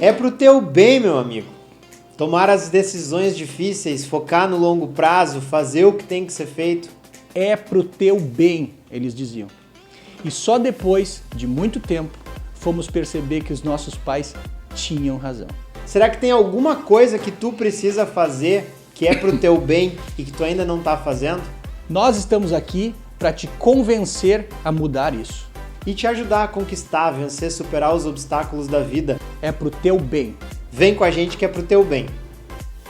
É pro teu bem, meu amigo. Tomar as decisões difíceis, focar no longo prazo, fazer o que tem que ser feito. É pro teu bem, eles diziam. E só depois de muito tempo fomos perceber que os nossos pais tinham razão. Será que tem alguma coisa que tu precisa fazer que é pro teu bem e que tu ainda não tá fazendo? Nós estamos aqui para te convencer a mudar isso. E te ajudar a conquistar, vencer, superar os obstáculos da vida. É pro teu bem. Vem com a gente que é pro teu bem.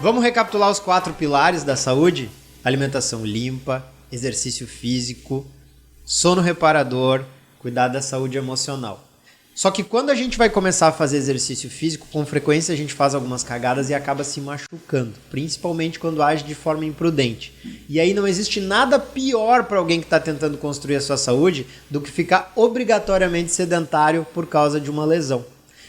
Vamos recapitular os 4 pilares da saúde? Alimentação limpa, exercício físico, sono reparador, cuidar da saúde emocional. Só que quando a gente vai começar a fazer exercício físico, com frequência a gente faz algumas cagadas e acaba se machucando, principalmente quando age de forma imprudente. E aí não existe nada pior para alguém que está tentando construir a sua saúde do que ficar obrigatoriamente sedentário por causa de uma lesão.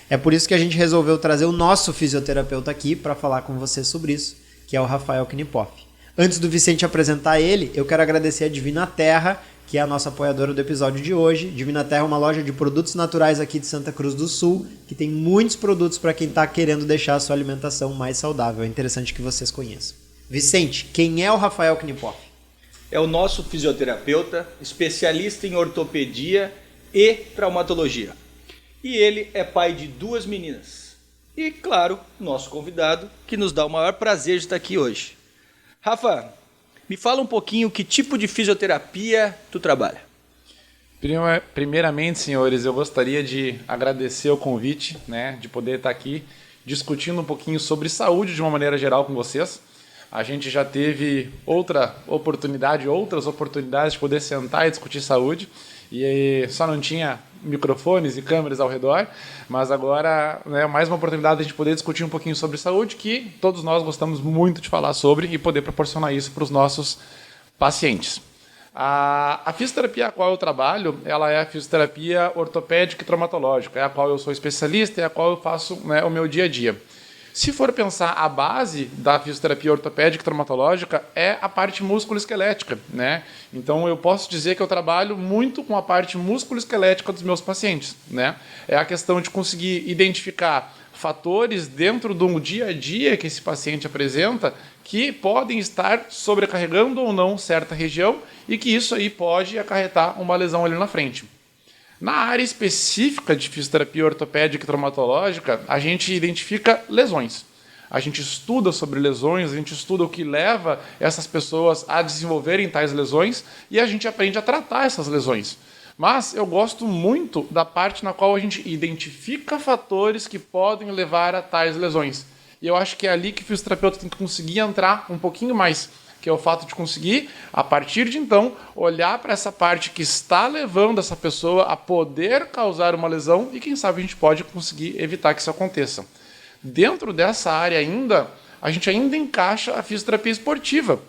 É por isso que a gente resolveu trazer o nosso fisioterapeuta aqui para falar com você sobre isso, que é o Rafael Knipoff. Antes do Vicente apresentar ele, eu quero agradecer a Divina Terra, que é a nossa apoiadora do episódio de hoje. Divina Terra é uma loja de produtos naturais aqui de Santa Cruz do Sul, que tem muitos produtos para quem está querendo deixar a sua alimentação mais saudável. É interessante que vocês conheçam. Vicente, quem é o Rafael Knipoff? É o nosso fisioterapeuta, especialista em ortopedia e traumatologia. E ele é pai de 2 meninas. E, claro, nosso convidado, que nos dá o maior prazer de estar aqui hoje. Rafa, me fala um pouquinho que tipo de fisioterapia tu trabalha. Primeiramente, senhores, eu gostaria de agradecer o convite, né, de poder estar aqui discutindo um pouquinho sobre saúde de uma maneira geral com vocês. A gente já teve outras oportunidades de poder sentar e discutir saúde, e só não tinha microfones e câmeras ao redor, mas agora é mais uma oportunidade de a gente poder discutir um pouquinho sobre saúde, que todos nós gostamos muito de falar sobre e poder proporcionar isso para os nossos pacientes. A fisioterapia a qual eu trabalho, ela é a fisioterapia ortopédica e traumatológica, é a qual eu sou especialista e a qual eu faço, né, o meu dia a dia. Se for pensar a base da fisioterapia ortopédica e traumatológica é a parte músculo-esquelética, né? Então eu posso dizer que eu trabalho muito com a parte músculo-esquelética dos meus pacientes, né? É a questão de conseguir identificar fatores dentro do dia a dia que esse paciente apresenta que podem estar sobrecarregando ou não certa região e que isso aí pode acarretar uma lesão ali na frente. Na área específica de fisioterapia ortopédica e traumatológica, a gente identifica lesões. A gente estuda sobre lesões, a gente estuda o que leva essas pessoas a desenvolverem tais lesões e a gente aprende a tratar essas lesões. Mas eu gosto muito da parte na qual a gente identifica fatores que podem levar a tais lesões. E eu acho que é ali que o fisioterapeuta tem que conseguir entrar um pouquinho mais, que é o fato de conseguir, a partir de então, olhar para essa parte que está levando essa pessoa a poder causar uma lesão e quem sabe a gente pode conseguir evitar que isso aconteça. Dentro dessa área ainda, a gente ainda encaixa a fisioterapia esportiva.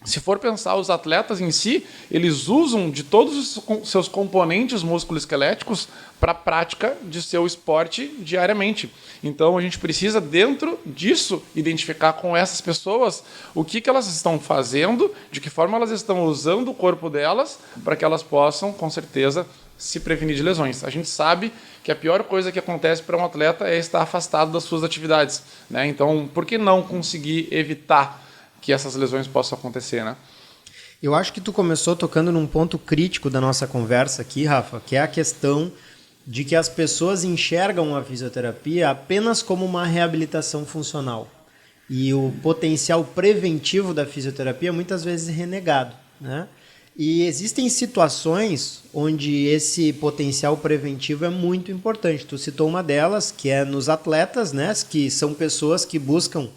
Se for pensar os atletas em si, eles usam de todos os seus componentes musculoesqueléticos para a prática de seu esporte diariamente. Então a gente precisa, dentro disso, identificar com essas pessoas o que elas estão fazendo, de que forma elas estão usando o corpo delas, para que elas possam, com certeza, se prevenir de lesões. A gente sabe que a pior coisa que acontece para um atleta é estar afastado das suas atividades, né? Então, por que não conseguir evitar que essas lesões possam acontecer, né? Eu acho que tu começou tocando num ponto crítico da nossa conversa aqui, Rafa, que é a questão de que as pessoas enxergam a fisioterapia apenas como uma reabilitação funcional. E o potencial preventivo da fisioterapia muitas vezes é renegado, né? E existem situações onde esse potencial preventivo é muito importante. Tu citou uma delas, que é nos atletas, né? Que são pessoas que buscam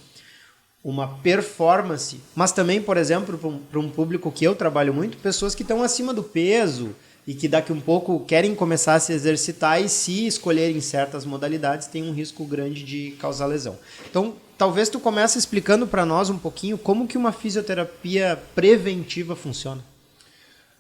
uma performance, mas também, por exemplo, para um público que eu trabalho muito, pessoas que estão acima do peso e que daqui um pouco querem começar a se exercitar e se escolherem certas modalidades tem um risco grande de causar lesão. Então, talvez tu comece explicando para nós um pouquinho como que uma fisioterapia preventiva funciona.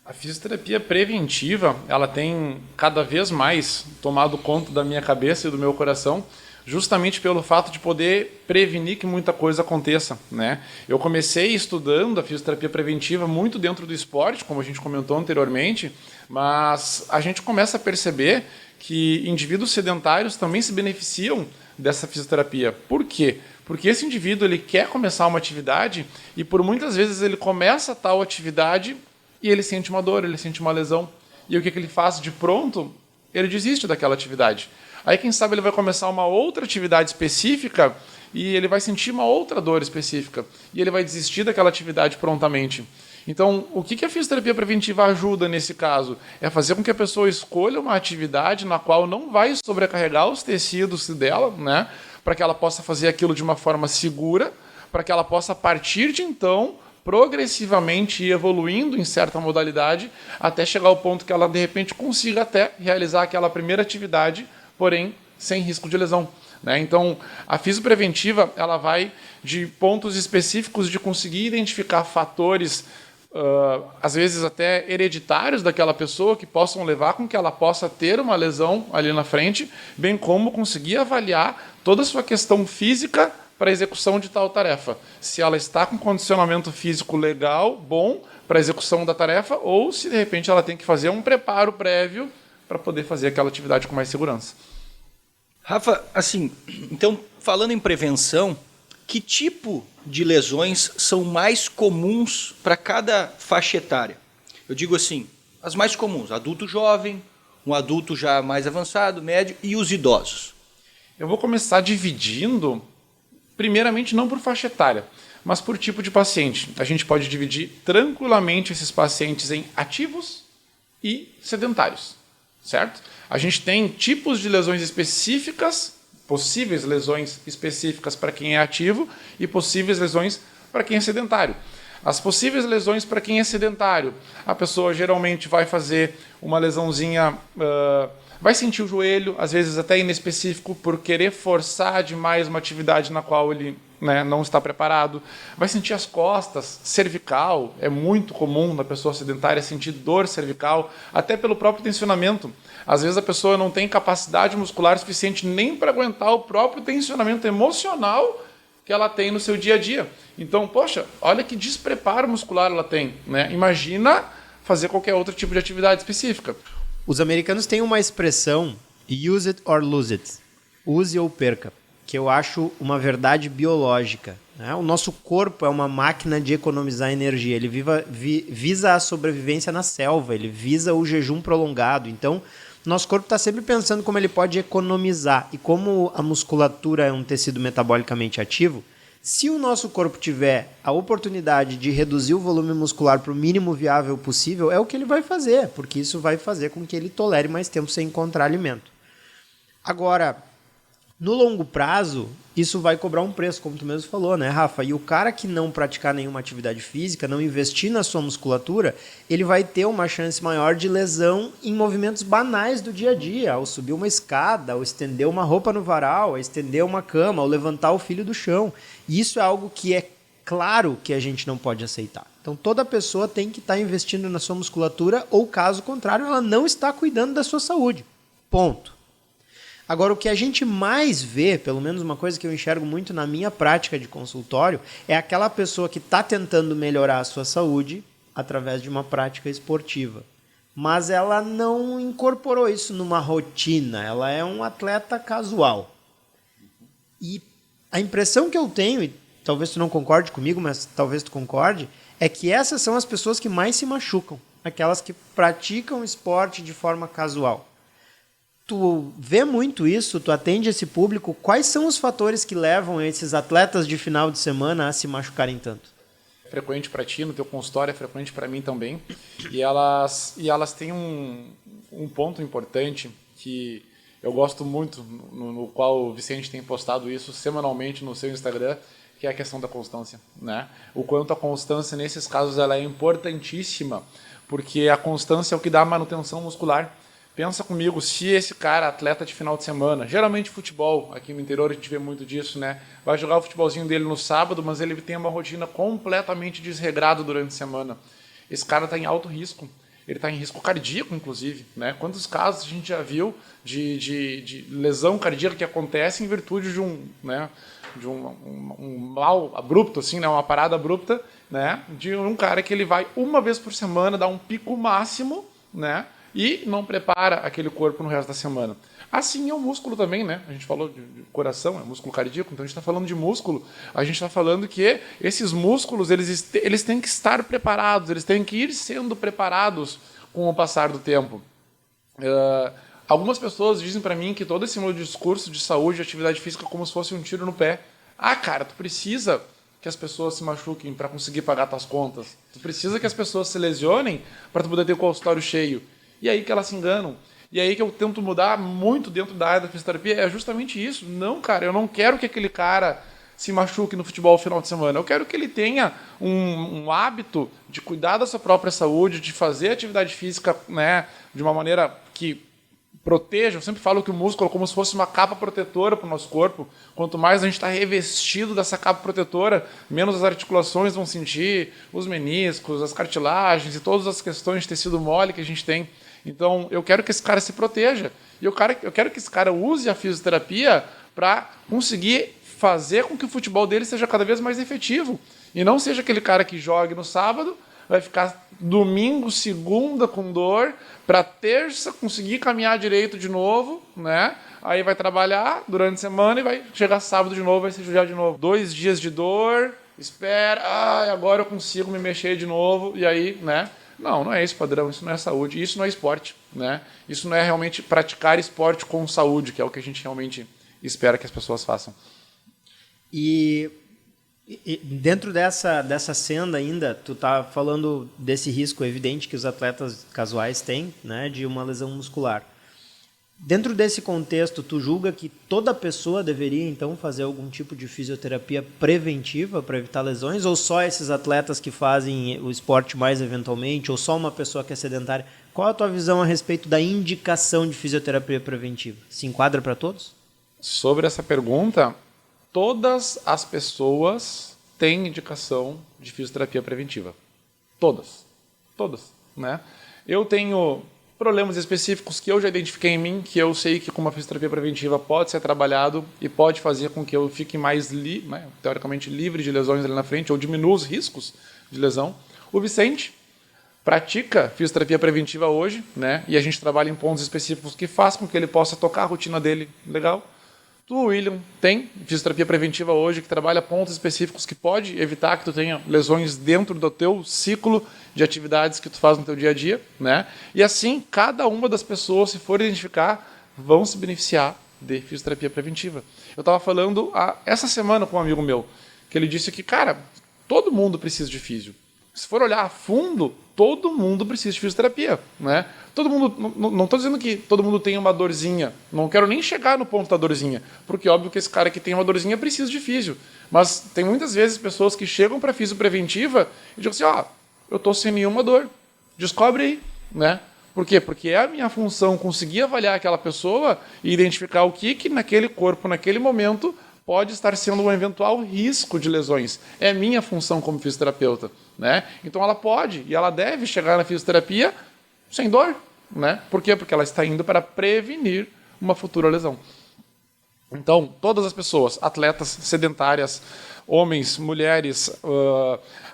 A fisioterapia preventiva, ela tem cada vez mais tomado conta da minha cabeça e do meu coração, justamente pelo fato de poder prevenir que muita coisa aconteça, né? Eu comecei estudando a fisioterapia preventiva muito dentro do esporte, como a gente comentou anteriormente, mas a gente começa a perceber que indivíduos sedentários também se beneficiam dessa fisioterapia. Por quê? Porque esse indivíduo ele quer começar uma atividade e por muitas vezes ele começa tal atividade e ele sente uma dor, ele sente uma lesão. E o que ele faz de pronto? Ele desiste daquela atividade. Aí quem sabe ele vai começar uma outra atividade específica e ele vai sentir uma outra dor específica. E ele vai desistir daquela atividade prontamente. Então, o que a fisioterapia preventiva ajuda nesse caso? É fazer com que a pessoa escolha uma atividade na qual não vai sobrecarregar os tecidos dela, né? Para que ela possa fazer aquilo de uma forma segura, para que ela possa, a partir de então, progressivamente ir evoluindo em certa modalidade, até chegar ao ponto que ela, de repente, consiga até realizar aquela primeira atividade, porém, sem risco de lesão. Né? Então, a fisiopreventiva ela vai de pontos específicos de conseguir identificar fatores às vezes até hereditários daquela pessoa que possam levar com que ela possa ter uma lesão ali na frente, bem como conseguir avaliar toda a sua questão física para a execução de tal tarefa. Se ela está com condicionamento físico legal, bom, para a execução da tarefa, ou se de repente ela tem que fazer um preparo prévio para poder fazer aquela atividade com mais segurança. Rafa, assim, então, falando em prevenção, que tipo de lesões são mais comuns para cada faixa etária? Eu digo assim, as mais comuns, adulto jovem, um adulto já mais avançado, médio e os idosos. Eu vou começar dividindo, primeiramente não por faixa etária, mas por tipo de paciente. A gente pode dividir tranquilamente esses pacientes em ativos e sedentários, certo? A gente tem tipos de lesões específicas, possíveis lesões específicas para quem é ativo e possíveis lesões para quem é sedentário. As possíveis lesões para quem é sedentário, a pessoa geralmente vai fazer uma lesãozinha, vai sentir o joelho, às vezes até inespecífico, por querer forçar demais uma atividade na qual ele não está preparado. Vai sentir as costas, cervical, é muito comum na pessoa sedentária sentir dor cervical, até pelo próprio tensionamento. Às vezes a pessoa não tem capacidade muscular suficiente nem para aguentar o próprio tensionamento emocional que ela tem no seu dia a dia. Então, poxa, olha que despreparo muscular ela tem, né? Imagina fazer qualquer outro tipo de atividade específica. Os americanos têm uma expressão, use it or lose it, use ou perca, que eu acho uma verdade biológica. Né? O nosso corpo é uma máquina de economizar energia, ele visa a sobrevivência na selva, ele visa o jejum prolongado. Então, nosso corpo está sempre pensando como ele pode economizar. E como a musculatura é um tecido metabolicamente ativo, se o nosso corpo tiver a oportunidade de reduzir o volume muscular para o mínimo viável possível, é o que ele vai fazer, porque isso vai fazer com que ele tolere mais tempo sem encontrar alimento. Agora, no longo prazo, isso vai cobrar um preço, como tu mesmo falou, né, Rafa? E o cara que não praticar nenhuma atividade física, não investir na sua musculatura, ele vai ter uma chance maior de lesão em movimentos banais do dia a dia, ao subir uma escada, ao estender uma roupa no varal, ao estender uma cama, ao levantar o filho do chão. E isso é algo que é claro que a gente não pode aceitar. Então toda pessoa tem que estar investindo na sua musculatura ou, caso contrário, ela não está cuidando da sua saúde. Ponto. Agora, o que a gente mais vê, pelo menos uma coisa que eu enxergo muito na minha prática de consultório, é aquela pessoa que está tentando melhorar a sua saúde através de uma prática esportiva. Mas ela não incorporou isso numa rotina, ela é um atleta casual. E a impressão que eu tenho, e talvez tu não concorde comigo, mas talvez tu concorde, é que essas são as pessoas que mais se machucam, aquelas que praticam esporte de forma casual. Tu vê muito isso, tu atende esse público, quais são os fatores que levam esses atletas de final de semana a se machucarem tanto? É frequente para ti, no teu consultório, é frequente para mim também. E elas têm um ponto importante que eu gosto muito, no qual o Vicente tem postado isso semanalmente no seu Instagram, que é a questão da constância, né? O quanto a constância, nesses casos, ela é importantíssima, porque a constância é o que dá a manutenção muscular. Pensa comigo, se esse cara, atleta de final de semana, geralmente futebol, aqui no interior a gente vê muito disso, né? Vai jogar o futebolzinho dele no sábado, mas ele tem uma rotina completamente desregrada durante a semana. Esse cara está em alto risco. Ele está em risco cardíaco, inclusive, né? Quantos casos a gente já viu de lesão cardíaca que acontece em virtude de um mal abrupto, assim, né? Uma parada abrupta, né? De um cara que ele vai uma vez por semana dar um pico máximo, né? e não prepara aquele corpo no resto da semana. Assim é o músculo também, né? A gente falou de coração, é músculo cardíaco, então a gente está falando de músculo, a gente está falando que esses músculos, eles têm que estar preparados, eles têm que ir sendo preparados com o passar do tempo. Algumas pessoas dizem para mim que todo esse meu discurso de saúde e atividade física é como se fosse um tiro no pé. Ah, cara, tu precisa que as pessoas se machuquem para conseguir pagar tuas contas. Tu precisa que as pessoas se lesionem para tu poder ter o consultório cheio. E aí que elas se enganam. E aí que eu tento mudar muito dentro da área da fisioterapia é justamente isso. Não, cara, eu não quero que aquele cara se machuque no futebol no final de semana. Eu quero que ele tenha um hábito de cuidar da sua própria saúde, de fazer atividade física, né, de uma maneira que proteja. Eu sempre falo que o músculo é como se fosse uma capa protetora para o nosso corpo. Quanto mais a gente está revestido dessa capa protetora, menos as articulações vão sentir, os meniscos, as cartilagens e todas as questões de tecido mole que a gente tem. Então, eu quero que esse cara se proteja. E eu quero que esse cara use a fisioterapia para conseguir fazer com que o futebol dele seja cada vez mais efetivo. E não seja aquele cara que jogue no sábado, vai ficar domingo, segunda com dor, para terça conseguir caminhar direito de novo, né? Aí vai trabalhar durante a semana e vai chegar sábado de novo, vai se judiar de novo. 2 dias de dor, espera, agora eu consigo me mexer de novo, e aí, né? Não é esse padrão, isso não é saúde, isso não é esporte, né? Isso não é realmente praticar esporte com saúde, que é o que a gente realmente espera que as pessoas façam. E dentro dessa senda ainda, tu tá falando desse risco evidente que os atletas casuais têm, né, de uma lesão muscular. Dentro desse contexto, tu julga que toda pessoa deveria, então, fazer algum tipo de fisioterapia preventiva para evitar lesões? Ou só esses atletas que fazem o esporte mais eventualmente? Ou só uma pessoa que é sedentária? Qual a tua visão a respeito da indicação de fisioterapia preventiva? Se enquadra para todos? Sobre essa pergunta, todas as pessoas têm indicação de fisioterapia preventiva. Todas. Todas, né? Eu tenho problemas específicos que eu já identifiquei em mim, que eu sei que com uma fisioterapia preventiva pode ser trabalhado e pode fazer com que eu fique mais, teoricamente, livre de lesões ali na frente, ou diminua os riscos de lesão. O Vicente pratica fisioterapia preventiva hoje, né? E a gente trabalha em pontos específicos que faz com que ele possa tocar a rotina dele legal. Tu, William, tem fisioterapia preventiva hoje que trabalha pontos específicos que pode evitar que tu tenha lesões dentro do teu ciclo de atividades que tu faz no teu dia a dia, né? E assim, cada uma das pessoas, se for identificar, vão se beneficiar de fisioterapia preventiva. Eu estava falando essa semana com um amigo meu, que ele disse que, cara, todo mundo precisa de físio. Se for olhar a fundo, todo mundo precisa de fisioterapia, né? Todo mundo, não estou dizendo que todo mundo tem uma dorzinha, não quero nem chegar no ponto da dorzinha, porque óbvio que esse cara que tem uma dorzinha precisa de físio, mas tem muitas vezes pessoas que chegam para físio preventiva e dizem assim, eu estou sem nenhuma dor, descobre aí, né? Por quê? Porque é a minha função conseguir avaliar aquela pessoa e identificar o que naquele corpo, naquele momento, pode estar sendo um eventual risco de lesões. É minha função como fisioterapeuta, né? Então ela pode e ela deve chegar na fisioterapia sem dor, né? Por quê? Porque ela está indo para prevenir uma futura lesão. Então, todas as pessoas, atletas sedentárias, homens, mulheres,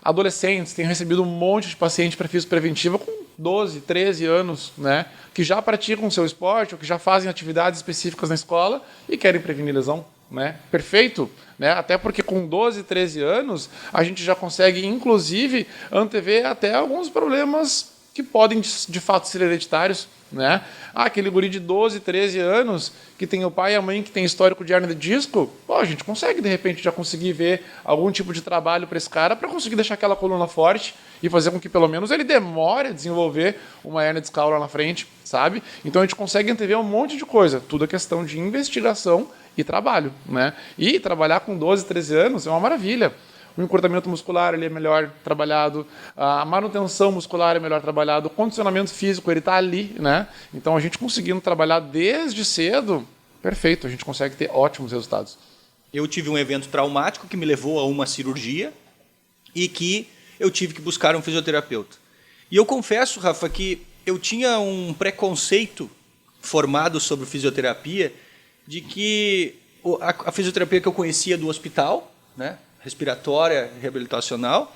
adolescentes, têm recebido um monte de paciente para fisio preventiva com 12, 13 anos, né? Que já praticam o seu esporte ou que já fazem atividades específicas na escola e querem prevenir lesão. Né? Perfeito, né? Até porque com 12, 13 anos a gente já consegue, inclusive, antever até alguns problemas que podem, de fato, ser hereditários, né? Aquele guri de 12, 13 anos que tem o pai e a mãe que tem histórico de hernia de disco, a gente consegue, de repente, já conseguir ver algum tipo de trabalho para esse cara para conseguir deixar aquela coluna forte e fazer com que, pelo menos, ele demore a desenvolver uma hernia discal lá na frente, sabe? Então a gente consegue antever um monte de coisa, tudo é questão de investigação e trabalho, né? E trabalhar com 12, 13 anos é uma maravilha. O encurtamento muscular ele é melhor trabalhado, a manutenção muscular é melhor trabalhado, o condicionamento físico ele está ali, né? Então a gente conseguindo trabalhar desde cedo, perfeito, a gente consegue ter ótimos resultados. Eu tive um evento traumático que me levou a uma cirurgia e que eu tive que buscar um fisioterapeuta. E eu confesso, Rafa, que eu tinha um preconceito formado sobre fisioterapia de que a fisioterapia que eu conhecia do hospital, né, respiratória, reabilitacional,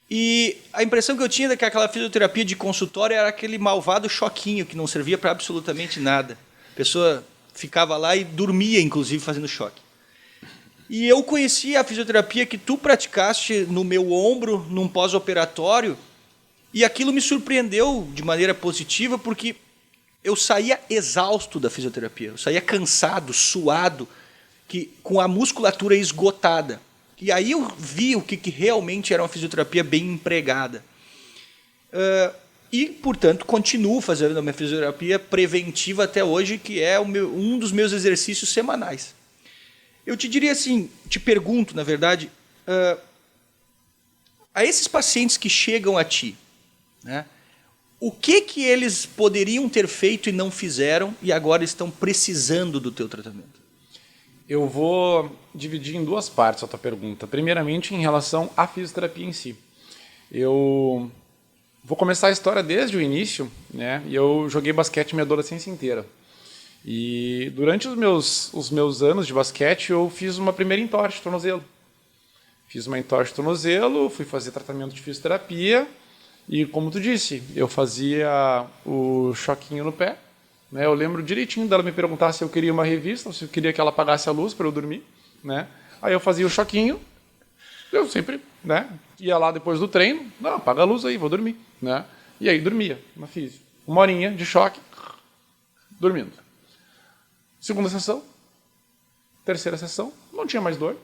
E a impressão que eu tinha é que aquela fisioterapia de consultório era aquele malvado choquinho que não servia para absolutamente nada. A pessoa ficava lá e dormia, inclusive, fazendo choque. E eu conheci a fisioterapia que tu praticaste no meu ombro, num pós-operatório, e aquilo me surpreendeu de maneira positiva, porque eu saía exausto da fisioterapia, eu saía cansado, suado, com a musculatura esgotada. E aí eu vi o que realmente era uma fisioterapia bem empregada. E, portanto, continuo fazendo a minha fisioterapia preventiva até hoje, que é um dos meus exercícios semanais. Eu te diria assim, te pergunto, na verdade, a esses pacientes que chegam a ti, né, o que eles poderiam ter feito e não fizeram e agora estão precisando do teu tratamento? Eu vou dividir em duas partes a tua pergunta. Primeiramente, em relação à fisioterapia em si. Eu vou começar a história desde o início, né? E eu joguei basquete minha adolescência inteira. E durante os meus anos de basquete, eu fiz uma primeira entorse de tornozelo. Fiz uma entorse de tornozelo, fui fazer tratamento de fisioterapia e, como tu disse, eu fazia o choquinho no pé. Né? Eu lembro direitinho dela me perguntar se eu queria uma revista, ou se eu queria que ela apagasse a luz para eu dormir. Né? Aí eu fazia o choquinho, eu sempre, né, ia lá depois do treino, não, apaga a luz aí, vou dormir. Né? E aí dormia na físio. 1 horinha de choque, dormindo. Segunda sessão, terceira sessão, não tinha mais dor.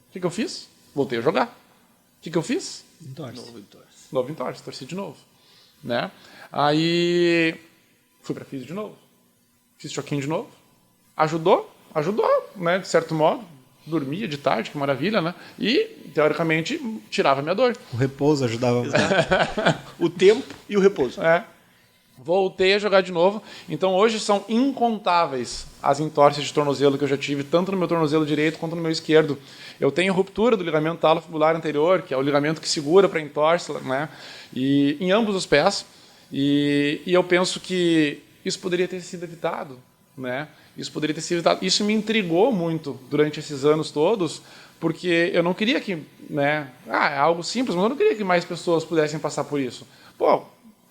O que eu fiz? Voltei a jogar. O que eu fiz? Novo entorse, torci de novo. Né? Aí fui para físio de novo. Fiz choquinho de novo. Ajudou, né, de certo modo. Dormia de tarde, que maravilha, né? E, teoricamente, tirava a minha dor. O repouso ajudava. O tempo e o repouso. Voltei a jogar de novo. Então, hoje são incontáveis as entorses de tornozelo que eu já tive, tanto no meu tornozelo direito quanto no meu esquerdo. Eu tenho ruptura do ligamento talofibular anterior, que é o ligamento que segura para a entorse, né? E em ambos os pés. E eu penso que isso poderia ter sido evitado, né? Isso poderia ter sido evitado. Isso me intrigou muito durante esses anos todos, porque eu não queria que, né? É algo simples, mas eu não queria que mais pessoas pudessem passar por isso. Pô,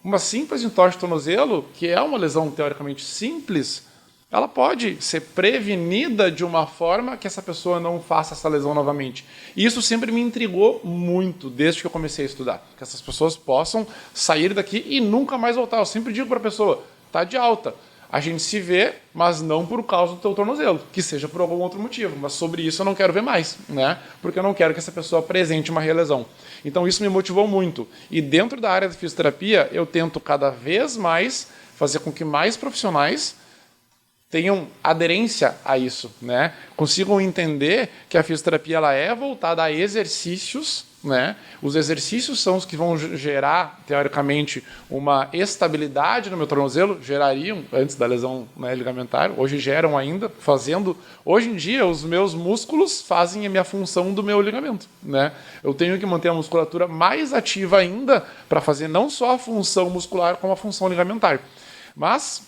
uma simples entorse de tornozelo, que é uma lesão teoricamente simples, ela pode ser prevenida de uma forma que essa pessoa não faça essa lesão novamente. E isso sempre me intrigou muito, desde que eu comecei a estudar. Que essas pessoas possam sair daqui e nunca mais voltar. Eu sempre digo para a pessoa, tá de alta. A gente se vê, mas não por causa do teu tornozelo, que seja por algum outro motivo. Mas sobre isso eu não quero ver mais, né? Porque eu não quero que essa pessoa apresente uma relesão. Então isso me motivou muito. E dentro da área da fisioterapia, eu tento cada vez mais fazer com que mais profissionais tenham aderência a isso, né? Consigam entender que a fisioterapia ela é voltada a exercícios, né? Os exercícios são os que vão gerar, teoricamente, uma estabilidade no meu tornozelo, gerariam antes da lesão, né, ligamentar, hoje geram ainda, hoje em dia os meus músculos fazem a minha função do meu ligamento, né? Eu tenho que manter a musculatura mais ativa ainda para fazer não só a função muscular, como a função ligamentar. Mas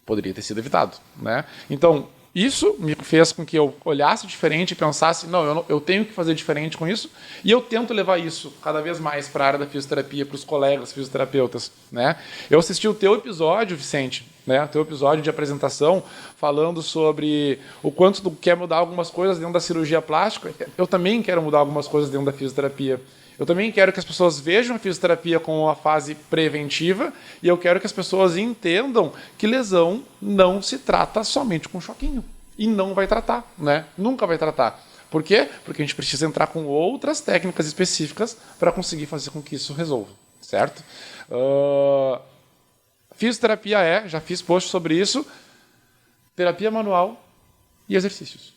poderia ter sido evitado, né? Então, isso me fez com que eu olhasse diferente e pensasse, não, eu tenho que fazer diferente com isso, e eu tento levar isso cada vez mais para a área da fisioterapia, para os colegas fisioterapeutas, né? Eu assisti o teu episódio, Vicente, né? O teu episódio de apresentação, falando sobre o quanto tu quer mudar algumas coisas dentro da cirurgia plástica. Eu também quero mudar algumas coisas dentro da fisioterapia. Eu também quero que as pessoas vejam a fisioterapia como uma fase preventiva e eu quero que as pessoas entendam que lesão não se trata somente com choquinho. E não vai tratar, né? Nunca vai tratar. Por quê? Porque a gente precisa entrar com outras técnicas específicas para conseguir fazer com que isso resolva, certo? Fisioterapia já fiz post sobre isso, terapia manual e exercícios.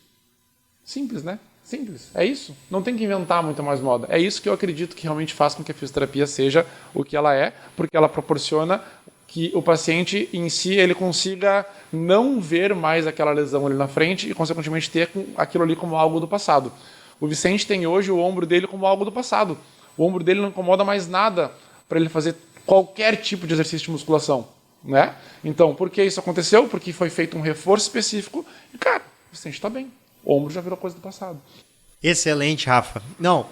Simples, né? Simples, é isso. Não tem que inventar muito mais moda. É isso que eu acredito que realmente faz com que a fisioterapia seja o que ela é, porque ela proporciona que o paciente em si ele consiga não ver mais aquela lesão ali na frente e, consequentemente, ter aquilo ali como algo do passado. O Vicente tem hoje o ombro dele como algo do passado. O ombro dele não incomoda mais nada para ele fazer qualquer tipo de exercício de musculação, né? Então, por que isso aconteceu? Porque foi feito um reforço específico e, cara, o Vicente está bem. O ombro já virou coisa do passado. Excelente, Rafa. Não,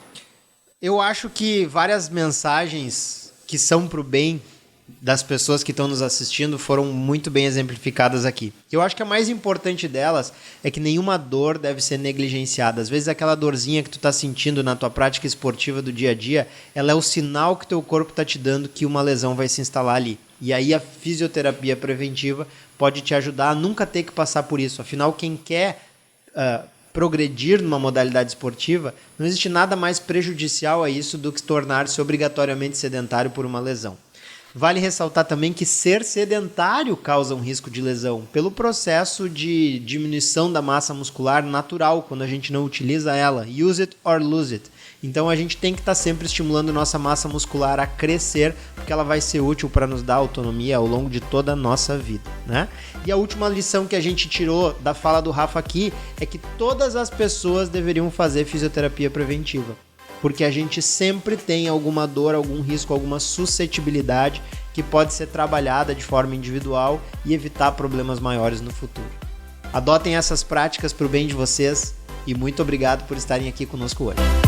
Eu acho que várias mensagens que são pro bem das pessoas que estão nos assistindo foram muito bem exemplificadas aqui. Eu acho que a mais importante delas é que nenhuma dor deve ser negligenciada. Às vezes aquela dorzinha que tu tá sentindo na tua prática esportiva do dia a dia, ela é o sinal que teu corpo tá te dando que uma lesão vai se instalar ali. E aí a fisioterapia preventiva pode te ajudar a nunca ter que passar por isso. Afinal, quem quer progredir numa modalidade esportiva, não existe nada mais prejudicial a isso do que tornar-se obrigatoriamente sedentário por uma lesão. Vale ressaltar também que ser sedentário causa um risco de lesão, pelo processo de diminuição da massa muscular natural, quando a gente não utiliza ela. Use it or lose it. Então a gente tem que estar sempre estimulando nossa massa muscular a crescer, porque ela vai ser útil para nos dar autonomia ao longo de toda a nossa vida, né? E a última lição que a gente tirou da fala do Rafa aqui é que todas as pessoas deveriam fazer fisioterapia preventiva, porque a gente sempre tem alguma dor, algum risco, alguma suscetibilidade que pode ser trabalhada de forma individual e evitar problemas maiores no futuro. Adotem essas práticas para o bem de vocês e muito obrigado por estarem aqui conosco hoje.